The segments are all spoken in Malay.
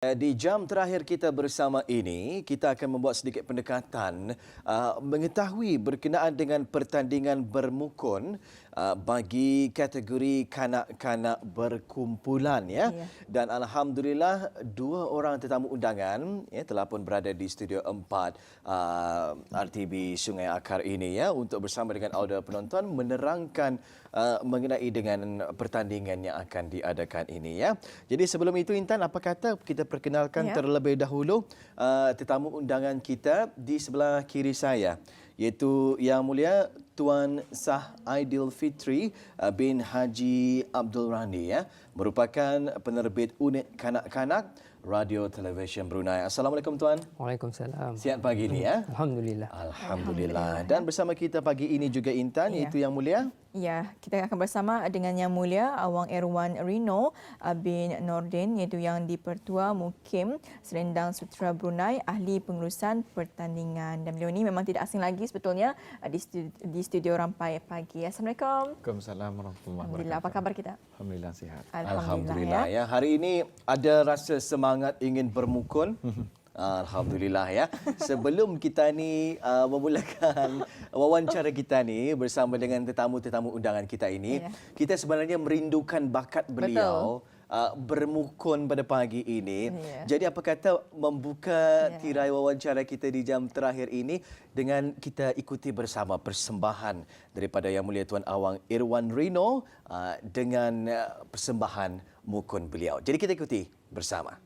Di jam terakhir kita bersama ini, kita akan membuat sedikit pendekatan mengetahui berkenaan dengan pertandingan bermukun bagi kategori kanak-kanak berkumpulan ya. Dan alhamdulillah dua orang tetamu undangan telah pun berada di Studio 4 RTB Sungai Akar ini ya untuk bersama dengan audio penonton menerangkan mengenai dengan pertandingan yang akan diadakan ini ya. Jadi sebelum itu Intan, apa kata kita perkenalkan terlebih dahulu tetamu undangan kita di sebelah kiri saya, iaitu Yang Mulia Tuan Sah Aidil Fitri bin Haji Abdul Rani ya, merupakan penerbit unit kanak-kanak Radio Television Brunei. Assalamualaikum Tuan. Waalaikumsalam. Sihat pagi ini ya. Alhamdulillah. Alhamdulillah. Dan bersama kita pagi ini juga Intan, iaitu Yang Mulia. Ya, kita akan bersama dengan Yang Mulia Awang Irwan Rino bin Nordin, iaitu Yang di-Pertua Mukim Selendang Sutera Brunei, ahli pengurusan pertandingan. Dan beliau ini memang tidak asing lagi sebetulnya di studio Rampai Pagi. Assalamualaikum. Waalaikumsalam warahmatullahi wabarakatuh. Alhamdulillah, apa khabar kita? Alhamdulillah sihat. Alhamdulillah ya. Hari ini ada rasa semangat ingin bermukun. Alhamdulillah ya. Sebelum kita ni memulakan wawancara kita ni bersama dengan tetamu-tetamu undangan kita ini, kita sebenarnya merindukan bakat beliau bermukun pada pagi ini. Jadi apa kata membuka tirai wawancara kita di jam terakhir ini dengan kita ikuti bersama persembahan daripada Yang Mulia Tuan Awang Irwan Rino dengan persembahan mukun beliau. Jadi kita ikuti bersama.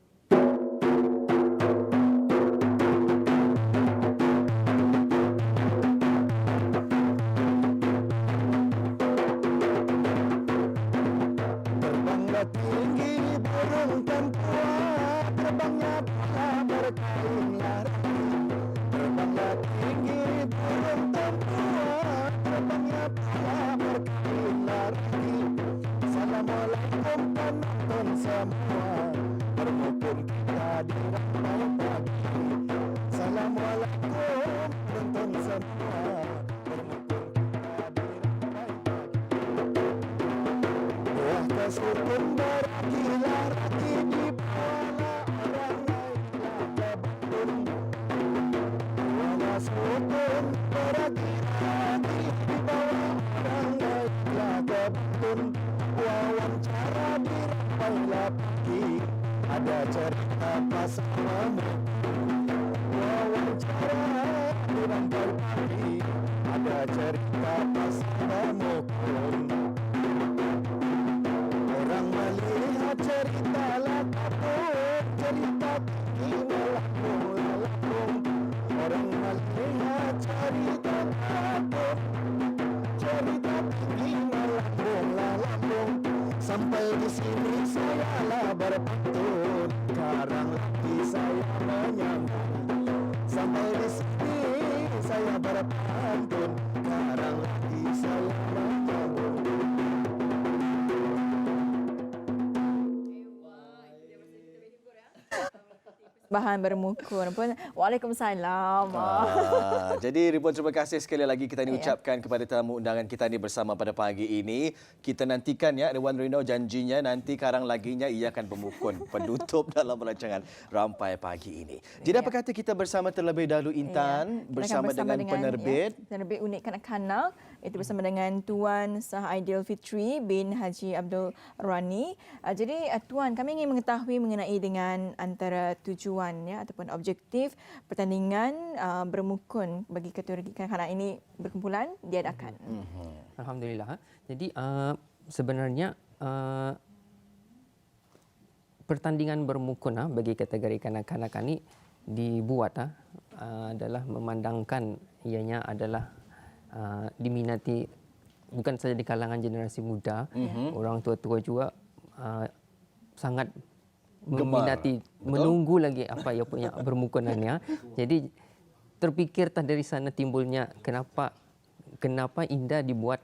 Ada cerita pasanganmu, wawancara di Rampai Pagi. Ada cerita pasanganmu, orang melihat cerita lakon, cerita tinggi melambung. Orang melihat cerita lakon, cerita tinggi melambung. Sampai di sini saya lah berpantun, sekarang lagi saya menyambung. Sampai di sini saya berpantun, sekarang lagi saya menyambung. Bahan bermukun pun. Waalaikumsalam. Jadi ribuan terima kasih sekali lagi kita ini ucapkan kepada tetamu undangan kita ini bersama pada pagi ini. Kita nantikan ya Irwan Rino, janjinya nanti karang laginya ia akan bermukun penutup dalam rancangan Rampai Pagi ini. Jadi apa kata kita bersama terlebih dahulu Intan bersama dengan penerbit penerbit unit kanak-kanak, itu bersama dengan Tuan Sah Aidil Fitri bin Haji Abdul Rani. Jadi Tuan, kami ingin mengetahui mengenai dengan antara tujuan ataupun objektif pertandingan bermukun bagi kategori kanak-kanak ini berkumpulan diadakan. Alhamdulillah. Jadi sebenarnya pertandingan bermukun bagi kategori kanak-kanak ini dibuat adalah memandangkan ianya adalah diminati bukan saja di kalangan generasi muda, orang tua-tua juga sangat meminati, menunggu lagi apa ia punya bermukunannya. Jadi terpikir dari sana timbulnya kenapa Indah dibuat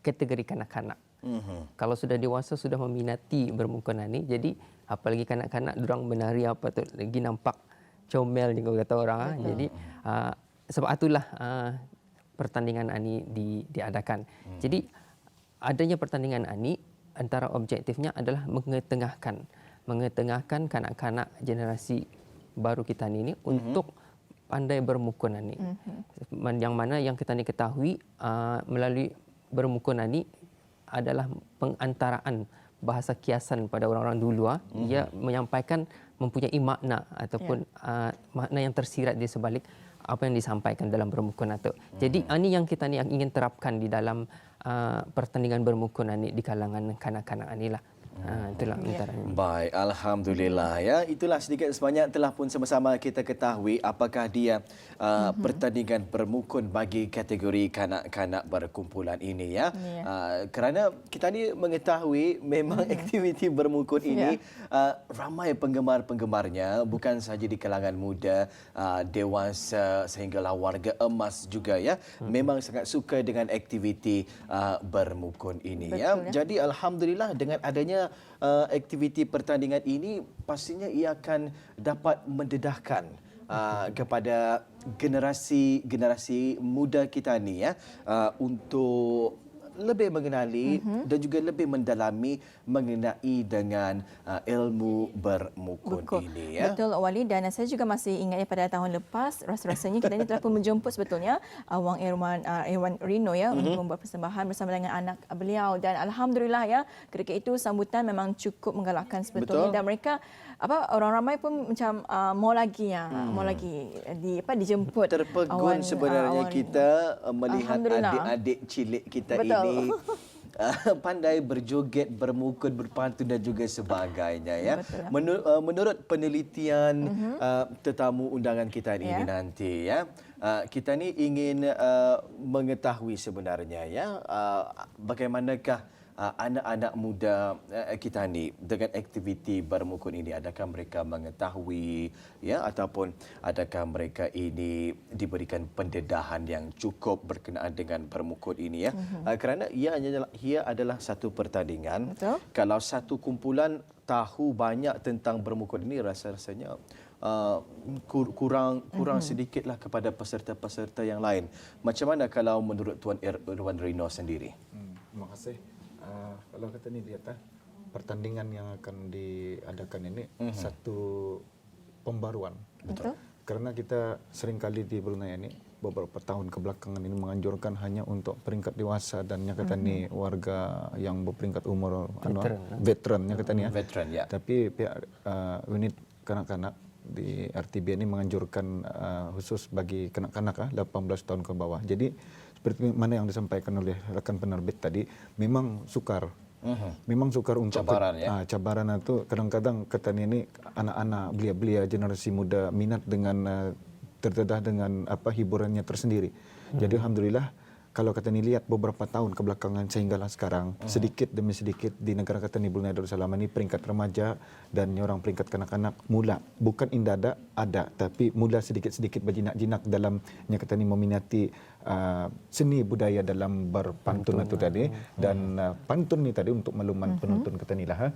kategori kanak-kanak. Kalau sudah dewasa sudah meminati bermukunan ini, jadi apalagi kanak-kanak dorang menari apa tu lagi nampak comel juga kata orang. Jadi sebab itulah pertandingan ini diadakan. Jadi adanya pertandingan ini antara objektifnya adalah mengetengahkan mengetengahkan kanak-kanak generasi baru kita ni untuk pandai bermukun ni. Yang mana yang kita ni ketahui melalui bermukun ni adalah pengantaraan bahasa kiasan pada orang-orang dulu. Ia menyampaikan mempunyai makna ataupun makna yang tersirat di sebalik apa yang disampaikan dalam bermukun itu. Jadi ini yang kita ni ingin terapkan di dalam pertandingan bermukun ni di kalangan kanak-kanak inilah. Itulah antaranya. Baik, alhamdulillah ya. Itulah sedikit sebanyak telah pun sama-sama kita ketahui apakah dia pertandingan bermukun bagi kategori kanak-kanak berkumpulan ini ya. Kerana kita ni mengetahui memang aktiviti bermukun ini ramai penggemar-penggemarnya, bukan sahaja di kalangan muda, dewasa sehinggalah warga emas juga ya. Memang sangat suka dengan aktiviti bermukun ini. Betul, ya. Jadi alhamdulillah dengan adanya aktiviti pertandingan ini pastinya ia akan dapat mendedahkan kepada generasi muda kita ni ya untuk lebih mengenali dan juga lebih mendalami mengenai dengan ilmu bermukun ini ya. Betul Wali, dan saya juga masih ingat pada tahun lepas rasa-rasanya kita ini telah pun menjemput sebetulnya Wang Irwan Rino ya untuk membuat persembahan bersama dengan anak beliau, dan alhamdulillah ya ketika itu sambutan memang cukup menggalakkan sebetulnya. Betul. Dan mereka orang ramai pun macam mau lagi dijemput. Terpegun sebenarnya kita melihat adik-adik cilik kita ini pandai berjoget, bermukun, berpantun dan juga sebagainya ya. Menurut penelitian tetamu undangan kita ini nanti ya, kita ni ingin mengetahui sebenarnya ya bagaimanakah anak-anak muda kita ni dengan aktiviti bermukun ini, adakah mereka mengetahui ya ataupun adakah mereka ini diberikan pendedahan yang cukup berkenaan dengan bermukun ini ya. Kerana ia adalah satu pertandingan. Betul. Kalau satu kumpulan tahu banyak tentang bermukun ini, rasanya kurang sedikitlah kepada peserta-peserta yang lain. Macam mana kalau menurut Tuan Irwan Rino sendiri? Terima kasih. Kalau kata ni lihat pertandingan yang akan diadakan ini satu pembaruan. Betul. Karena kita seringkali di Brunei ini beberapa tahun kebelakangan ini menganjurkan hanya untuk peringkat dewasa dan yang kata ni warga yang berperingkat umur veteran yang kata ni ya. Veteran ya. Tapi pihak unit kanak-kanak di RTB ini menganjurkan khusus bagi kanak-kanak 18 tahun ke bawah. Jadi seperti mana yang disampaikan oleh rekan penerbit tadi, memang sukar. Memang sukar untuk cabaran ya. Cabaran itu kadang-kadang kata ini anak-anak belia-belia generasi muda minat dengan terdedah dengan hiburannya tersendiri. Jadi alhamdulillah kalau kata ni lihat beberapa tahun kebelakangan sehinggalah sekarang sedikit demi sedikit di negara kata ni Brunei Darussalam ini peringkat remaja dan orang peringkat kanak-kanak mula bukan indada ada tapi mula sedikit-sedikit berjinak-jinak dalam yang kata ni meminati seni budaya dalam berpantun itu tadi dan pantun ni tadi untuk makluman penonton kata ni lah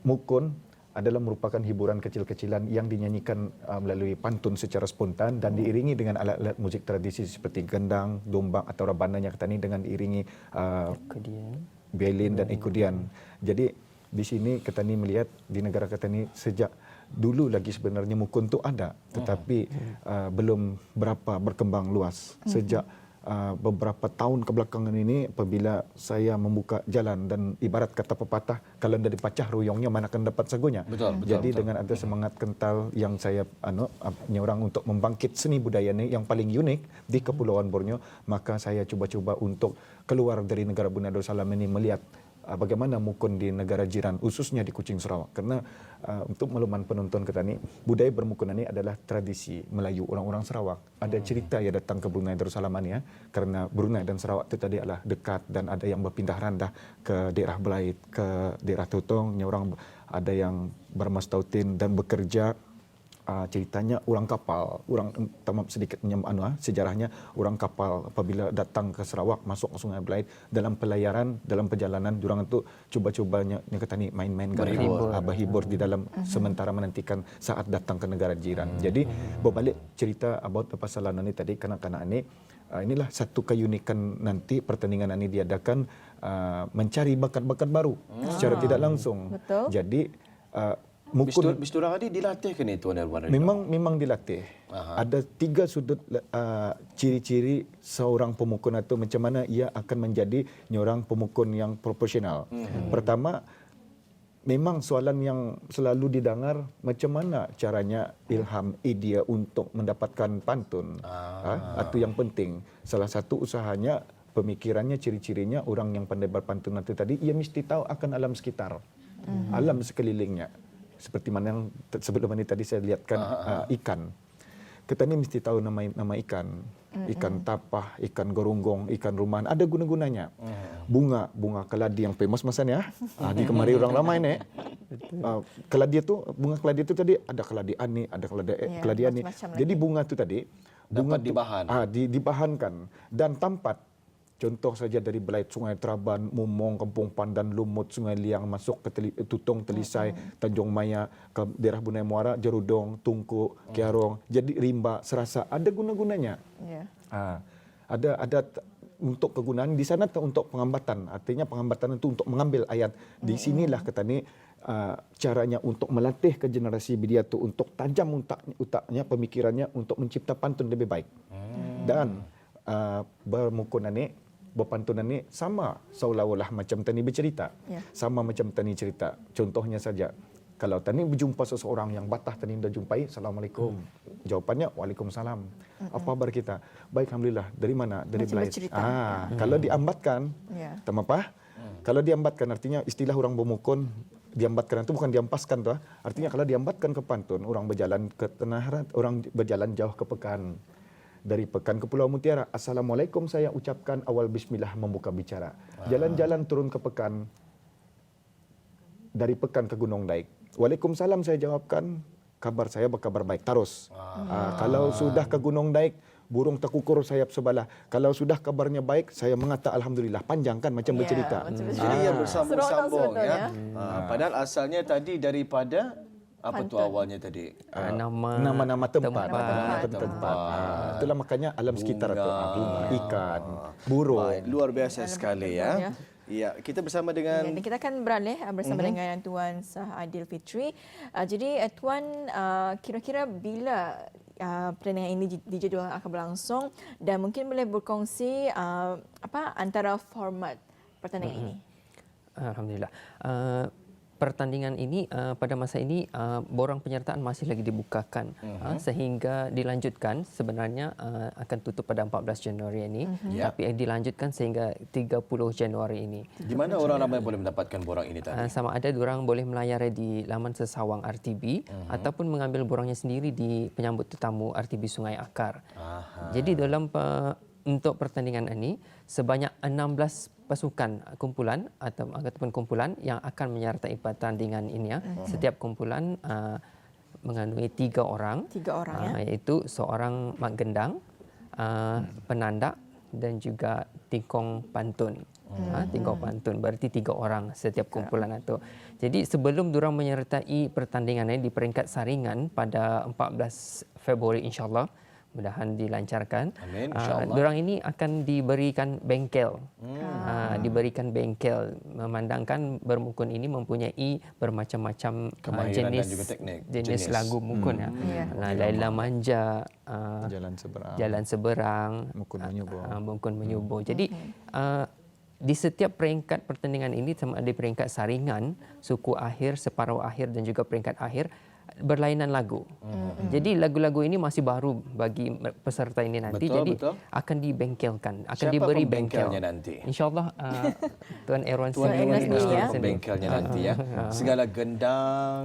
mukun adalah merupakan hiburan kecil-kecilan yang dinyanyikan melalui pantun secara spontan dan diiringi dengan alat-alat muzik tradisi seperti gendang, dombang atau rabana yang kata ni dengan diiringi violin dan ikudian. Jadi di sini kata ni melihat di negara kata ni sejak dulu lagi sebenarnya mukun tu ada tetapi belum berapa berkembang luas. Sejak beberapa tahun kebelakangan ini apabila saya membuka jalan dan ibarat kata pepatah kalau dari pacah ruyongnya mana akan dapat sagunya. Jadi dengan ada semangat kental yang saya nyorang untuk membangkit seni budaya ini yang paling unik di Kepulauan Borneo, maka saya cuba-cuba untuk keluar dari negara Brunei Darussalam ini melihat bagaimana mukun di negara jiran khususnya di Kuching Sarawak. Karena untuk makluman penonton kita ni budaya bermukun ini adalah tradisi Melayu orang-orang Sarawak. Ada cerita yang datang ke Brunei Darussalam ni ya, karena Brunei dan Sarawak itu tadi adalah dekat dan ada yang berpindah randah ke daerah Belait, ke daerah Tutong, orang ada yang bermastautin dan bekerja. Ceritanya orang kapal, orang tamam sedikit sejarahnya orang kapal apabila datang ke Sarawak masuk ke Sungai Belait dalam pelayaran dalam perjalanan orang itu cuba-cubanya yang kata ni main-main berhibur di dalam sementara menantikan saat datang ke negara jiran. Jadi berbalik cerita about pasal ini tadi kanak-kanak ini inilah satu keunikan nanti pertandingan ini diadakan mencari bakat-bakat baru secara tidak langsung. Betul. Jadi mukun Bis orang ni dilatih ke ni Tuan Erwan? memang dilatih. Ada 3 sudut ciri-ciri seorang pemukun atau macam mana ia akan menjadi seorang pemukun yang profesional. Pertama, memang soalan yang selalu didengar, macam mana caranya ilham idea untuk mendapatkan pantun. Itu yang penting. Salah satu usahanya, pemikirannya, ciri-cirinya orang yang pandai berpantun itu tadi, ia mesti tahu akan alam sekitar, alam sekelilingnya. Seperti mana yang sebelum ini tadi saya lihatkan ikan. Kita ni mesti tahu nama ikan. Ikan tapah, ikan gorunggong, ikan rumahan, ada guna-gunanya. Bunga keladi yang famous masanya. Di kemari orang ramai ni. Keladi tu, bunga keladi tu tadi ada keladi ani, ada keladi ani. Jadi bunga tu tadi bunga dapat dibahan. Dibahankan dan tampat. Contoh saja dari Belait, Sungai Traban, Mumong, Kampung Pandan, Lumut, Sungai Liang, masuk ke Tutong, Telisai, Tanjung Maya, ke daerah Bunai Muara, Jerudong, Tungku, Kiarong, jadi Rimba, Serasa, ada guna-gunanya. Ada untuk kegunaan di sana untuk pengambatan. Artinya pengambatan itu untuk mengambil ayat. Di sinilah kata ni caranya untuk melatih ke generasi belia tu untuk tajam utaknya, pemikirannya untuk mencipta pantun lebih baik. Dan bermukunan ni, berpantunan ni sama seolah-olah macam tani bercerita. Sama macam tani cerita. Contohnya saja, kalau tani berjumpa seseorang yang batah tani dah jumpai, Assalamualaikum. Jawapannya, Waalaikumsalam. Apa kabar kita? Baik, Alhamdulillah. Dari mana? Dari Belait. Kalau diambatkan, tak apa. Kalau diambatkan artinya istilah orang bermukun, diambatkan itu bukan diampaskan tu. Artinya kalau diambatkan ke pantun, orang berjalan ke Tengah, orang berjalan jauh ke Pekan. Dari Pekan ke Pulau Mutiara, Assalamualaikum saya ucapkan awal bismillah membuka bicara. Jalan-jalan turun ke Pekan, dari Pekan ke Gunung Daik. Waalaikumsalam saya jawabkan, kabar saya berkabar baik. Terus, kalau sudah ke Gunung Daik, burung terkukur sayap sebelah. Kalau sudah kabarnya baik, saya mengata Alhamdulillah. Panjang kan macam bercerita. Jadi yang bersambung-sambung ya. Padahal asalnya tadi daripada apa tu awalnya tadi? Nama-nama tempat. Itulah makanya alam sekitar itu. Bunga, ikan, burung. Baik, luar biasa sekali ya. Ya, kita bersama dengan kita akan beralih bersama dengan Tuan Sah Aidil Fitri. Jadi Tuan, kira-kira bila pertandingan ini dijadualkan akan berlangsung dan mungkin boleh berkongsi antara format pertandingan ini? Alhamdulillah. Pertandingan ini pada masa ini borang penyertaan masih lagi dibukakan sehingga dilanjutkan sebenarnya akan tutup pada 14 Januari ini tapi dilanjutkan sehingga 30 Januari ini. Di mana orang ramai boleh mendapatkan borang ini tadi? Sama ada diorang boleh melayari di laman Sesawang RTB ataupun mengambil borangnya sendiri di penyambut tetamu RTB Sungai Akar. Jadi dalam untuk pertandingan ini sebanyak 16 pasukan kumpulan ataupun kumpulan yang akan menyertai pertandingan ini ya. Setiap kumpulan mengandungi 3 orang. 3 orang iaitu seorang mak gendang, penandak dan juga tingkong pantun. Tingkong pantun berarti 3 orang setiap kumpulan itu. Jadi sebelum diorang menyertai pertandingan ini di peringkat saringan pada 14 Februari insya-Allah, mudahan dilancarkan. Amin, insya-Allah. Diorang ini akan diberikan bengkel. Diberikan bengkel memandangkan bermukun ini mempunyai bermacam-macam jenis dan juga teknik. jenis lagu mukun ya. Laila Manja, Jalan Seberang, Mukun Menyubuh. Jadi di setiap peringkat pertandingan ini sama ada peringkat saringan, suku akhir, separuh akhir dan juga peringkat akhir berlainan lagu. Jadi lagu-lagu ini masih baru bagi peserta ini nanti. Betul. Akan dibengkelkan, akan Siapa diberi bengkel. pembengkelnya nanti? InsyaAllah Tuan Erwan Pembengkelnya nanti ya. Segala gendang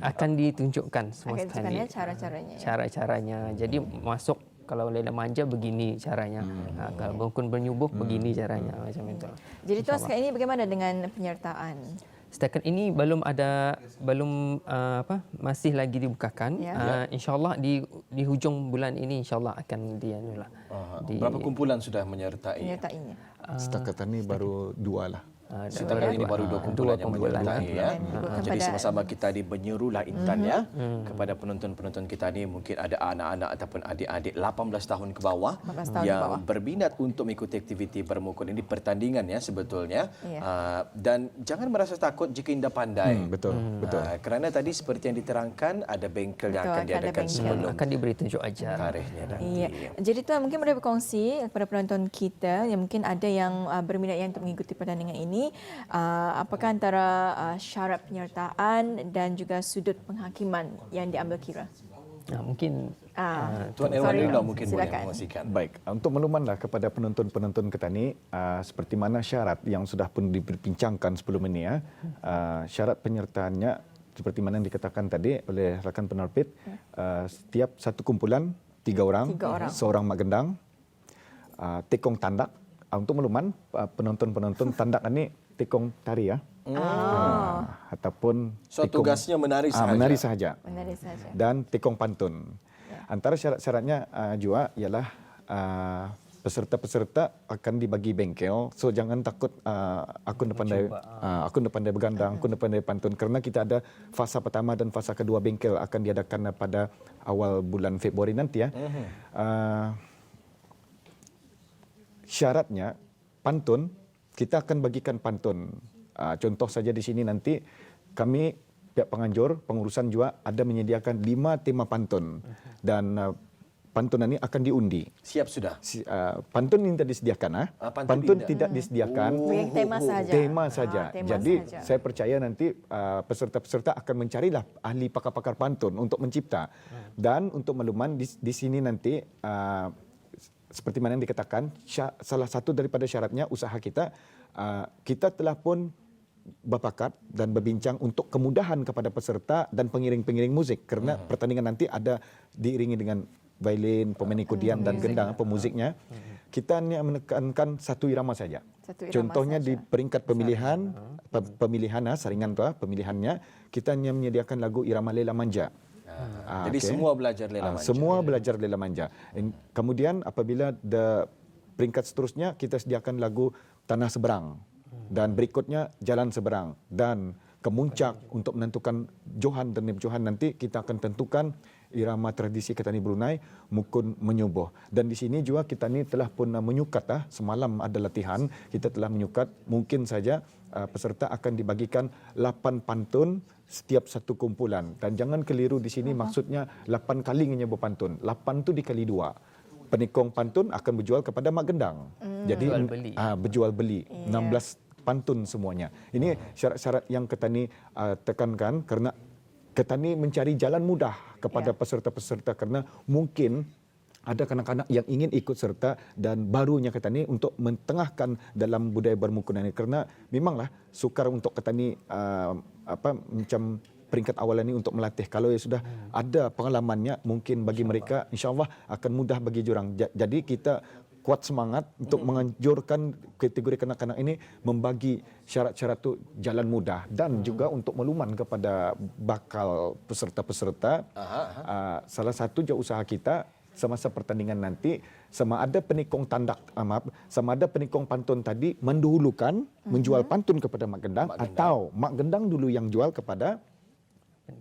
akan ditunjukkan semua akan sekali. Cara-caranya. Cara-caranya. Jadi masuk kalau Laila Manja begini caranya. Kalau Mukun Menyubuh begini caranya macam itu. Jadi Tuan sekarang ini bagaimana dengan penyertaan? Setakat ini masih lagi dibukakan. InsyaAllah di hujung bulan ini insyaAllah akan berapa kumpulan sudah menyertainya? Setakat ini baru 2 lah. Setakat ini baru 2 kumpulan yang menyertai ya. Jadi kepada- sama-sama kita ni menyerulah Intan ya kepada penonton-penonton kita ni, mungkin ada anak-anak ataupun adik-adik 18 tahun ke bawah 18 tahun ke yang bawah. berminat untuk mengikuti aktiviti bermukun ini, pertandingan ya sebetulnya. Ya. Dan jangan merasa takut jika anda pandai. Betul, betul. Kerana tadi seperti yang diterangkan ada bengkel yang Betul, akan akan ada diadakan bengkel. sebelum Akan diberi tunjuk ajar. tarikhnya nanti. Ya. Jadi tuan mungkin boleh berkongsi kepada penonton kita yang mungkin ada yang berminat yang untuk mengikuti pertandingan ini, apakah antara syarat penyertaan dan juga sudut penghakiman yang diambil kira? Mungkin Tuan Irwan Sorry, Rinda mungkin boleh silakan. mengkongsikan. Baik, untuk maklumanlah kepada penonton-penonton kita ni, seperti mana syarat yang sudah pun diperbincangkan sebelum ini ya. Syarat penyertaannya seperti mana yang dikatakan tadi oleh rakan penerbit, setiap satu kumpulan 3 orang, Tiga orang. seorang mak gendang, tekong tandak. Untuk makluman penonton-penonton, tandak ini tekong tari ya. Ataupun So tekong- tugasnya menari sahaja. menari sahaja. Menarik saja. Dan tekong pantun. Antara syarat-syaratnya juga ialah peserta-peserta akan dibagi bengkel. So jangan takut aku dah pandai bergandang, aku dah pandai pantun, kerana kita ada fasa pertama dan fasa kedua bengkel akan diadakan pada awal bulan Februari nanti ya. Syaratnya pantun, kita akan bagikan pantun. Contoh saja di sini nanti kami pihak penganjur, pengurusan juga ada menyediakan 5 tema pantun dan pantunan ini akan diundi. Siap sudah. Pantun ini tidak disediakan, pantun tidak disediakan. Bagi tema saja. Tema saja. Tema Jadi saja. saya percaya nanti peserta-peserta akan mencarilah ahli pakar-pakar pantun untuk mencipta. Dan untuk makluman di sini nanti seperti mana yang dikatakan, salah satu daripada syaratnya usaha kita, kita telah pun berpakat dan berbincang untuk kemudahan kepada peserta dan pengiring-pengiring musik, kerana pertandingan nanti ada diiringi dengan violin, pemain kodian dan gendang pemuziknya. Kita hanya menekankan satu irama saja. Satu irama Contohnya saja. di peringkat pemilihan saringan tu pemilihannya, kita hanya menyediakan lagu irama Lela Manja. Jadi okey. semua belajar Lela Manja. Semua belajar Lela Manja. Kemudian apabila peringkat seterusnya, kita sediakan lagu Tanah Seberang. Dan berikutnya Jalan Seberang. Dan kemuncak untuk menentukan Johan dan Nib Johan nanti kita akan tentukan irama tradisi Ketani Brunei, Mukun Menyubuh. Dan di sini juga kita ni telah pun menyukat semalam ada latihan, kita telah menyukat mungkin saja peserta akan dibagikan 8 pantun setiap satu kumpulan. Dan jangan keliru di sini maksudnya 8 kali menyebut pantun. 8 tu dikali 2. Penikong pantun akan berjual kepada mak gendang. Jadi Berjual beli. berjual beli. 16 pantun semuanya. Ini syarat-syarat yang Ketani tekankan, kerana Ketani mencari jalan mudah kepada peserta-peserta, kerana mungkin ada kanak-kanak yang ingin ikut serta dan barunya Ketani untuk mentengahkan dalam budaya bermukunan ini, kerana memanglah sukar untuk Ketani macam peringkat awal ini untuk melatih. Kalau sudah ada pengalamannya, mungkin bagi mereka insya-Allah akan mudah bagi jurang. Jadi kita kuat semangat untuk menganjurkan kategori kanak-kanak ini membagi syarat-syarat itu jalan mudah, dan juga untuk makluman kepada bakal peserta-peserta. Salah satu je usaha kita semasa pertandingan nanti, sama ada penikong sama ada penikong pantun tadi mendahulukan menjual pantun kepada mak gendang, atau mak gendang dulu yang jual kepada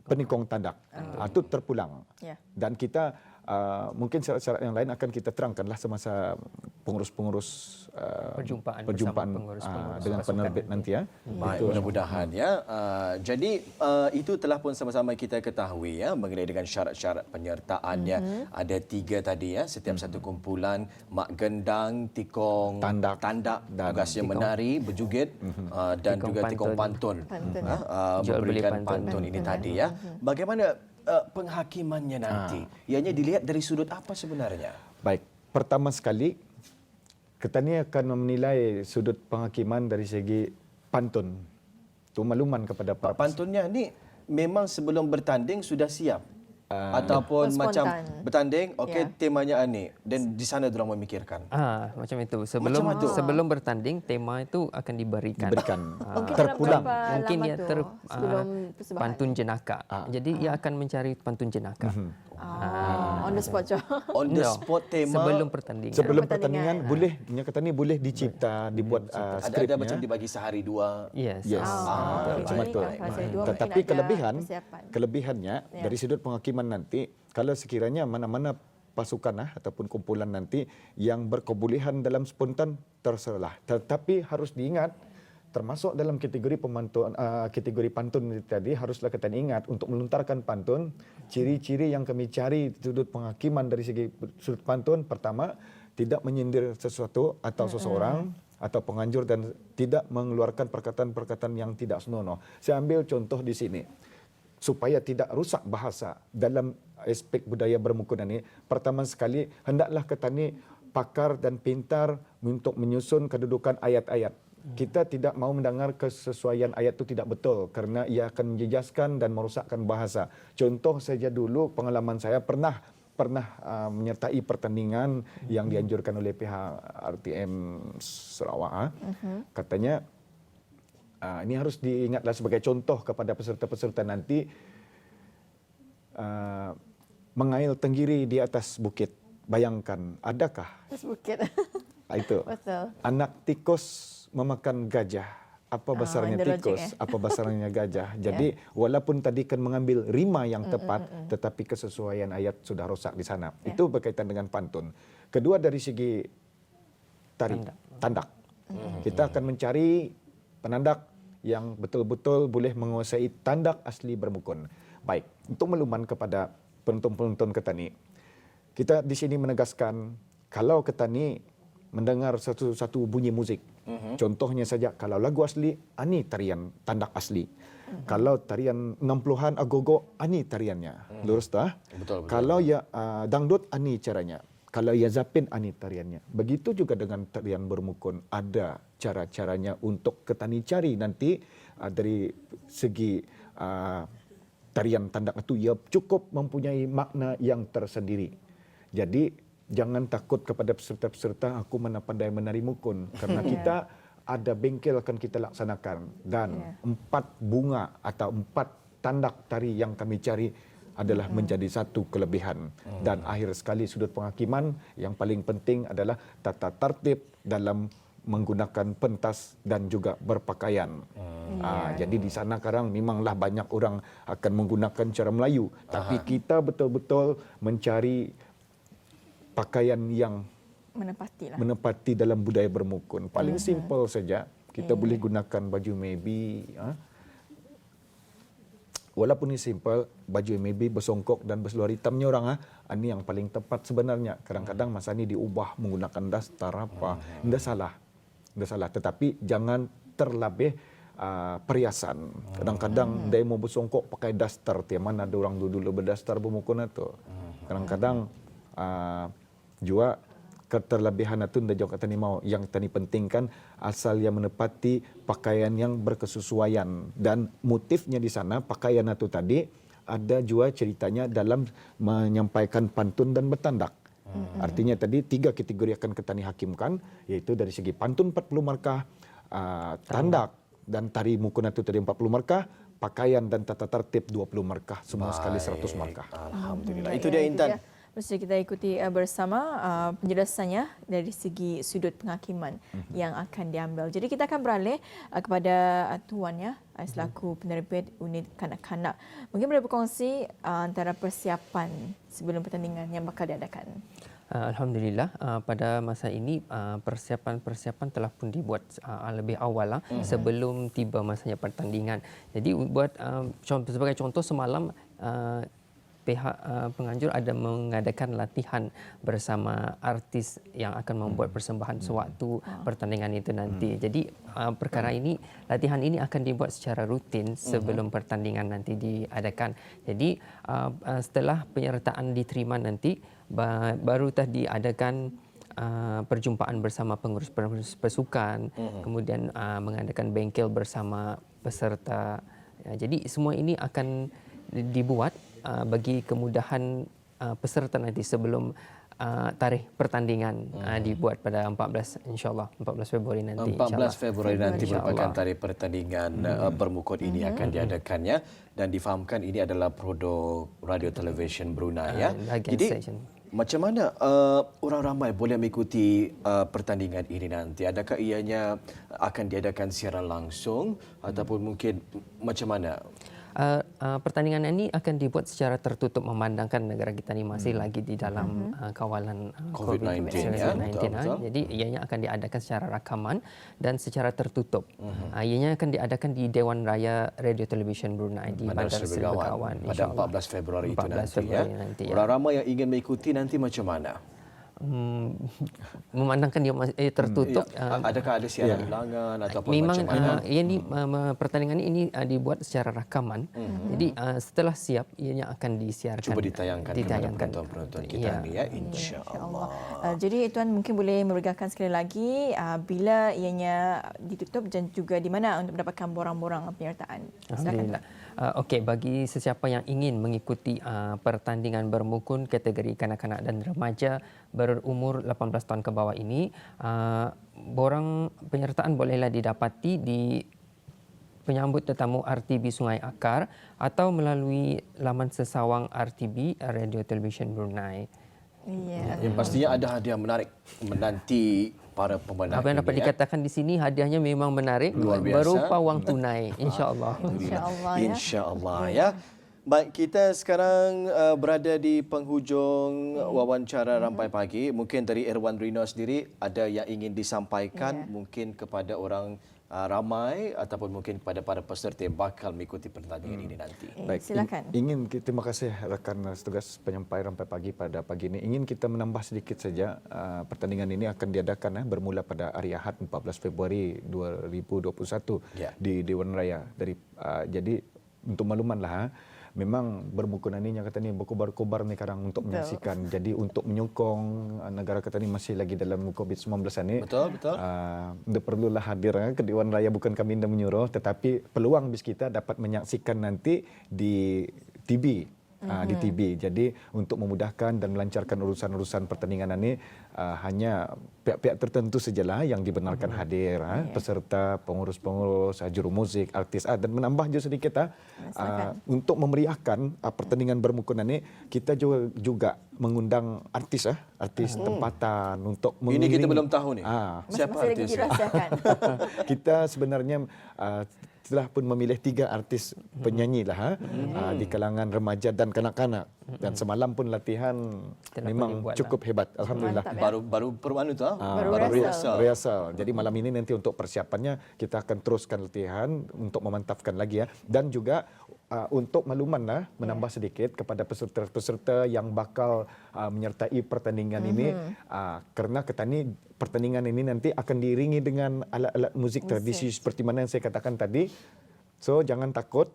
penikong tandak. Itu terpulang. Ya. Dan kita mungkin syarat-syarat yang lain akan kita terangkanlah semasa pengurus-pengurus Perjumpaan perjumpaan bersama pengurus-pengurus dengan pasukan. penerbit nanti ya. Baik, mudah-mudahan ya. Jadi itu telah pun sama-sama kita ketahui ya mengenai dengan syarat-syarat penyertaannya. Ada 3 tadi ya, setiap satu kumpulan, mak gendang, tikong Tandak, dan tugasnya menari, berjoget dan Tikong juga tikong pantun. Jual beli Memberikan pantun. pantun ini tadi ya. Bagaimana penghakimannya nanti? Ianya dilihat dari sudut apa sebenarnya? Baik, pertama sekali Ketani akan menilai sudut penghakiman dari segi pantun. Itu makluman kepada para Pantunnya ni memang sebelum bertanding sudah siap? Ataupun macam Spontan. bertanding, okey Ya. temanya ni dan di sana diorang memikirkan. Macam itu. Sebelum bertanding, tema itu akan diberikan. Mungkin terpulang. dalam berapa Mungkin lama ia tu sebelum persembahan? pantun jenaka. Jadi ia akan mencari pantun jenaka. On the spot je. On the Ya, spot tema. sebelum pertandingan. Sebelum pertandingan. pertandingan boleh, punya kata ni boleh dicipta, dibuat ada skripnya. macam dibagi sehari dua. Yes. Yes. okey. Betul. Jadi kalau saya dua Tetapi mungkin ada kelebihannya persiapan. dari sudut penghakiman nanti, kalau sekiranya mana-mana pasukan ataupun kumpulan nanti yang berkebolehan dalam spontan, terserah. Tetapi harus diingat, termasuk dalam kategori kategori pantun tadi, haruslah kita ingat untuk melontarkan pantun, ciri-ciri yang kami cari sudut penghakiman dari segi sudut pantun, pertama, tidak menyindir sesuatu atau seseorang atau penganjur dan tidak mengeluarkan perkataan-perkataan yang tidak senonoh. Saya ambil contoh di sini. Supaya tidak rusak bahasa dalam aspek budaya bermukun ini, pertama sekali hendaklah kita ni pakar dan pintar untuk menyusun kedudukan ayat-ayat. Kita tidak mau mendengar kesesuaian ayat itu tidak betul kerana ia akan menjejaskan dan merosakkan bahasa. Contoh saja dulu pengalaman saya pernah menyertai pertandingan yang dianjurkan oleh pihak RTM Sarawak. Katanya ini harus diingatlah sebagai contoh kepada peserta-peserta nanti, mengail tenggiri di atas bukit. Bayangkan, adakah Atas bukit. itu Betul. anak tikus memakan gajah? Apa besarnya in the logic, tikus? Apa besarnya gajah? Jadi walaupun tadi kan mengambil rima yang tepat, tetapi kesesuaian ayat sudah rosak di sana. Itu berkaitan dengan pantun. Kedua dari segi tandak. Kita akan mencari penandak yang betul-betul boleh menguasai tandak asli bermukun. Baik, untuk makluman kepada penonton-penonton kita ni, kita di sini menegaskan kalau kita ni mendengar satu bunyi muzik, contohnya saja kalau lagu asli, ani tarian tandak asli. Kalau tarian 60-an agogo, ani tariannya. Lurus tak? Betul. Kalau ya dangdut, ani caranya. Kalau ya zapin, ani tariannya. Begitu juga dengan tarian bermukun, ada cara-caranya untuk ketani cari nanti dari segi tarian tandak itu ia cukup mempunyai makna yang tersendiri. Jadi jangan takut kepada peserta-peserta aku mana pandai menari mukun karena kita ada bengkel akan kita laksanakan dan 4 bunga atau 4 tandak tari yang kami cari adalah menjadi satu kelebihan. Dan akhir sekali sudut penghakiman yang paling penting adalah tata tertib dalam menggunakan pentas dan juga berpakaian. Jadi di sana sekarang memanglah banyak orang akan menggunakan cara Melayu, tapi kita betul-betul mencari pakaian yang menepati dalam budaya bermukun. Paling simple saja, kita boleh gunakan baju maybe walaupun ini simple, baju maybe bersongkok dan berseluar hitamnya orang ini yang paling tepat sebenarnya. Kadang-kadang masa ini diubah menggunakan dastar apa. Tidak salah. Tetapi jangan terlebih perhiasan. Kadang-kadang dia mau bersongkok pakai dastar. Tiap mana ada orang dulu berdastar bermukun itu. Kadang-kadang juga keterlebihan itu tidak jauh kata ni mau. Yang tadi pentingkan asal yang menepati pakaian yang berkesesuaian dan motifnya di sana pakaian itu tadi ada juga ceritanya dalam menyampaikan pantun dan bertandak. Artinya tadi 3 kategori akan kita ni hakimkan, yaitu dari segi pantun 40 markah, tandak dan tari mukun itu tadi 40 markah, pakaian dan tata tertib 20 markah, semua sekali 100 markah. Alhamdulillah. Itu dia Intan. Mesti kita ikuti bersama penjelasannya dari segi sudut penghakiman yang akan diambil. Jadi kita akan beralih kepada Tuan ya, selaku penerbit unit kanak-kanak. Mungkin boleh berkongsi antara persiapan sebelum pertandingan yang bakal diadakan. Alhamdulillah, pada masa ini persiapan-persiapan telah pun dibuat lebih awal sebelum tiba masanya pertandingan. Jadi buat sebagai contoh semalam pihak penganjur ada mengadakan latihan bersama artis yang akan membuat persembahan sewaktu pertandingan itu nanti. Jadi perkara ini, latihan ini akan dibuat secara rutin sebelum pertandingan nanti diadakan. Jadi setelah penyertaan diterima nanti, baru diadakan perjumpaan bersama pengurus pasukan, kemudian mengadakan bengkel bersama peserta. Jadi semua ini akan dibuat bagi kemudahan peserta nanti sebelum tarikh pertandingan dibuat pada 14 insyaallah 14 Februari nanti 14 Februari nanti merupakan InsyaAllah. tarikh pertandingan bermukun ini akan diadakannya dan difahamkan ini adalah produk radio television Brunei ya. Bahagian Jadi station. macam mana orang ramai boleh mengikuti pertandingan ini nanti? Adakah ianya akan diadakan siaran langsung ataupun mungkin macam mana? Pertandingan ini akan dibuat secara tertutup memandangkan negara kita ini masih lagi di dalam kawalan COVID-19, ya. Betul, betul. Jadi ianya akan diadakan secara rakaman dan secara tertutup. Ianya akan diadakan di Dewan Raya Radio Television Brunei di Bandar Bandar Seri Seri Begawan Begawan pada 14 Februari itu 14 nanti Februari ya. nanti, ya. Orang ramai yang ingin mengikuti nanti macam mana? Memandangkan dia tertutup. Ya. Adakah ada siaran ulangan ataupun Memang macam mana? ini pertandingan ini dibuat secara rakaman. Jadi setelah siap ianya akan disiarkan. Cuba ditayangkan kepada penonton-penonton kita ni ya, insya-Allah. Jadi Tuan mungkin boleh meregakan sekali lagi bila ianya ditutup dan juga di mana untuk mendapatkan borang-borang penyertaan. Alhamdulillah. Okey, bagi sesiapa yang ingin mengikuti pertandingan bermukun kategori kanak-kanak dan remaja berumur 18 tahun ke bawah ini, borang penyertaan bolehlah didapati di penyambut tetamu RTB Sungai Akar atau melalui laman sesawang RTB Radio Television Brunei. Ya. Yang pastinya ada hadiah menarik menanti para pemenang. Apa yang dapat ini, ya. dikatakan di sini hadiahnya memang menarik, Luar biasa. berupa wang tunai, insya-Allah. InsyaAllah ya. InsyaAllah ya. Baik, kita sekarang berada di penghujung wawancara Rampai Pagi. Mungkin dari Irwan Rino sendiri ada yang ingin disampaikan mungkin kepada orang ramai ataupun mungkin kepada para peserta yang bakal mengikuti pertandingan ini nanti. Baik, silakan. terima kasih rakan setugas penyampai Rampai Pagi pada pagi ini. Ingin kita menambah sedikit saja, pertandingan ini akan diadakan bermula pada hari Ahad 14 Februari 2021 di Dewan Raya. Jadi untuk maklumanlah, memang bermukun ini yang kata ni berkobar-kobar ni sekarang untuk menyaksikan. Jadi untuk menyokong negara kita ni masih lagi dalam COVID-19 ni. Betul. Dia perlulah hadir ke Dewan Raya, bukan kami yang menyuruh, tetapi peluang bis kita dapat menyaksikan nanti di TV. Di TV. Jadi untuk memudahkan dan melancarkan urusan-urusan pertandingan ini, hanya pihak-pihak tertentu sajalah yang dibenarkan hadir, peserta, pengurus-pengurus, juru muzik, artis, dan menambah sedikit untuk memeriahkan pertandingan bermukun ini, kita juga mengundang artis tempatan untuk mengiringi. Ini kita belum tahu ni. Siapa Masih lagi artis? dirahsiakan. Kita sebenarnya telah pun memilih 3 artis penyanyi di kalangan remaja dan kanak-kanak, dan semalam pun latihan memang cukup hebat, alhamdulillah. Mantap, ya. Baru permanu tu? Baru rehearsal. Jadi malam ini nanti untuk persiapannya kita akan teruskan latihan untuk memantapkan lagi ya, dan juga untuk makluman menambah sedikit kepada peserta-peserta yang bakal menyertai pertandingan ini, kerana pertandingan ini nanti akan diiringi dengan alat-alat muzik tradisi seperti mana yang saya katakan tadi. So jangan takut,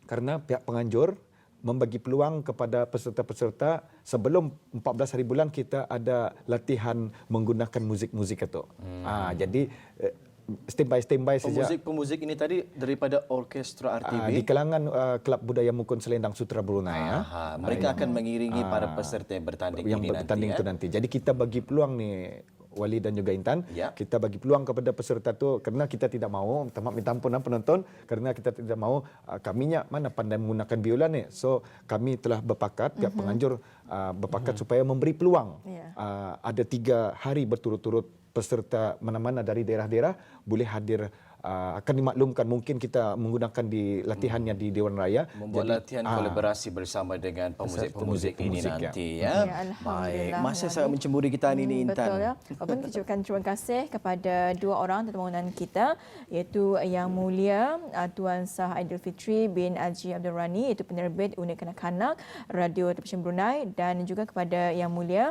kerana pihak penganjur membagi peluang kepada peserta-peserta sebelum 14 hari bulan kita ada latihan menggunakan muzik-muzik itu. Jadi standby saja. Pemuzik ini tadi daripada orkestra RTB. Di kalangan Kelab Budaya Mukun Selendang Sutra Brunei. Mereka akan mengiringi para peserta yang bertanding itu nanti. Jadi kita bagi peluang nih, Wali dan juga Intan, kita bagi peluang kepada peserta tu, kerana kita tidak mahu, minta ampun penonton, kerana kita tidak mahu kaminya mana pandai menggunakan biola ni. So kami telah berpakat, pihak penganjur berpakat supaya memberi peluang. Ada 3 hari berturut-turut peserta mana-mana dari daerah-daerah boleh hadir. Akan dimaklumkan, mungkin kita menggunakan di latihannya di Dewan Raya. Membuat latihan kolaborasi bersama dengan pemuzik-pemuzik ini nanti ya. Baik, masa sangat mencemburi kita ini Intan. Betul ya. Walaupun kita ucapkan terima kasih kepada 2 orang tetamu undangan kita, iaitu Yang Mulia Tuan Sah Aidilfitri bin Haji Abdul Rani, iaitu penerbit unit kanak-kanak Radio Television Brunei, dan juga kepada Yang Mulia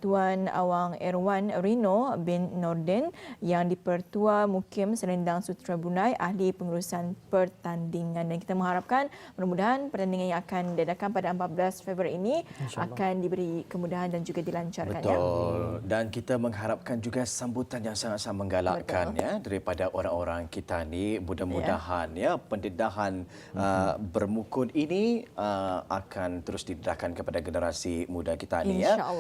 Tuan Awang Irwan Rino bin Nordin yang di-Pertua Mukim Selendang Sutra Brunei, ahli pengurusan pertandingan. Dan kita mengharapkan mudah-mudahan pertandingan yang akan diadakan pada 14 Februari ini akan diberi kemudahan dan juga dilancarkan. Betul. Dan kita mengharapkan juga sambutan yang sangat-sangat menggalakkan daripada orang-orang kita ni. Mudah-mudahan pendedahan bermukun ini akan terus didedahkan kepada generasi muda kita ni. InsyaAllah.